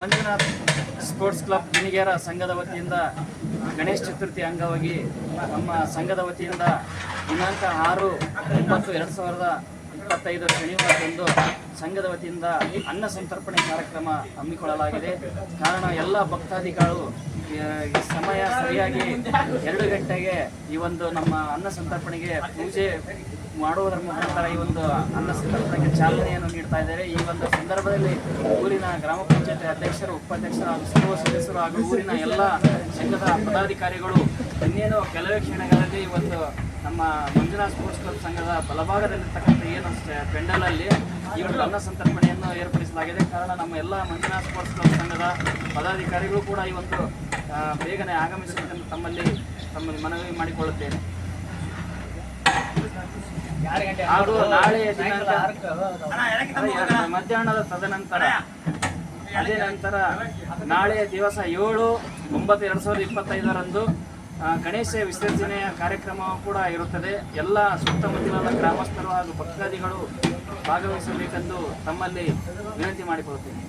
Manjunath sports club Ginigera ಸಂಘದ ವತಿಯಿಂದ ಗಣೇಶ ಚತುರ್ಥಿ ಅಂಗವಾಗಿ ನಮ್ಮ ಸಂಘದ ವತಿಯಿಂದ ದಿನಾಂಕ 6/9/2025 ಶನಿವಾರದಂದು ಸಂಘದ ವತಿಯಿಂದ ಅನ್ನ ಸಂತರ್ಪಣೆ ಕಾರ್ಯಕ್ರಮ ಹಮ್ಮಿಕೊಳ್ಳಲಾಗಿದೆ. ಕಾರಣ ಎಲ್ಲ ಭಕ್ತಾದಿಗಳು ಸಮಯ ಸರಿಯಾಗಿ 2 ಗಂಟೆಗೆ ಈ ಒಂದು ನಮ್ಮ ಅನ್ನ ಸಂತರ್ಪಣೆಗೆ ಪೂಜೆ ಮಾಡುವುದರ ಮುಖಾಂತರ ಈ ಒಂದು ಅನ್ನ ಸಂತರ್ಪಣೆಗೆ ಚಾಲನೆಯನ್ನು ನೀಡ್ತಾ ಇದ್ದಾರೆ. ಈ ಒಂದು ಸಂದರ್ಭದಲ್ಲಿ ಊರಿನ ಗ್ರಾಮ ಪಂಚಾಯತ್ ಅಧ್ಯಕ್ಷರು, ಉಪಾಧ್ಯಕ್ಷರು ಹಾಗೂ ಸರ್ವ ಸದಸ್ಯರು ಹಾಗೂ ಊರಿನ ಎಲ್ಲ ಸಂಘದ ಪದಾಧಿಕಾರಿಗಳು ಇನ್ನೇನು ಕೆಲವೇ ಕ್ಷಣಗಳಲ್ಲಿ ಒಂದು ನಮ್ಮ ಮಂಜುನಾಥ್ ಸ್ಪೋರ್ಟ್ಸ್ ಕ್ಲಬ್ ಸಂಘದ ಬಲಭಾಗದಲ್ಲಿರ್ತಕ್ಕಂಥ ಏನು ಪೆಂಡಲಲ್ಲಿ ಈ ಒಂದು ಅನ್ನ ಸಂತರ್ಪಣೆಯನ್ನು ಏರ್ಪಡಿಸಲಾಗಿದೆ. ಕಾರಣ ನಮ್ಮ ಎಲ್ಲ ಮಂಜುನಾಥ್ ಸ್ಪೋರ್ಟ್ಸ್ ಕ್ಲಬ್ ಸಂಘದ ಪದಾಧಿಕಾರಿಗಳು ಕೂಡ ಈ ಒಂದು ಬೇಗನೆ ಆಗಮಿಸುವುದನ್ನು ತಮ್ಮಲ್ಲಿ ಮನವಿ ಮಾಡಿಕೊಳ್ಳುತ್ತೇನೆ. ಹಾಗೂ ನಾಳೆ ಮಧ್ಯಾಹ್ನದ ತದನಂತರ ಅದೇ ನಂತರ ನಾಳೆ ದಿವಸ 7/9/2025 ಗಣೇಶ ವಿಸರ್ಜನೆಯ ಕಾರ್ಯಕ್ರಮ ಕೂಡ ಇರುತ್ತದೆ. ಎಲ್ಲ ಸುತ್ತಮುತ್ತಲಿನ ಗ್ರಾಮಸ್ಥರು ಹಾಗೂ ಭಕ್ತಾದಿಗಳು ಭಾಗವಹಿಸಬೇಕೆಂದು ತಮ್ಮಲ್ಲಿ ವಿನಂತಿ ಮಾಡಿಕೊಳ್ಳುತ್ತೇನೆ.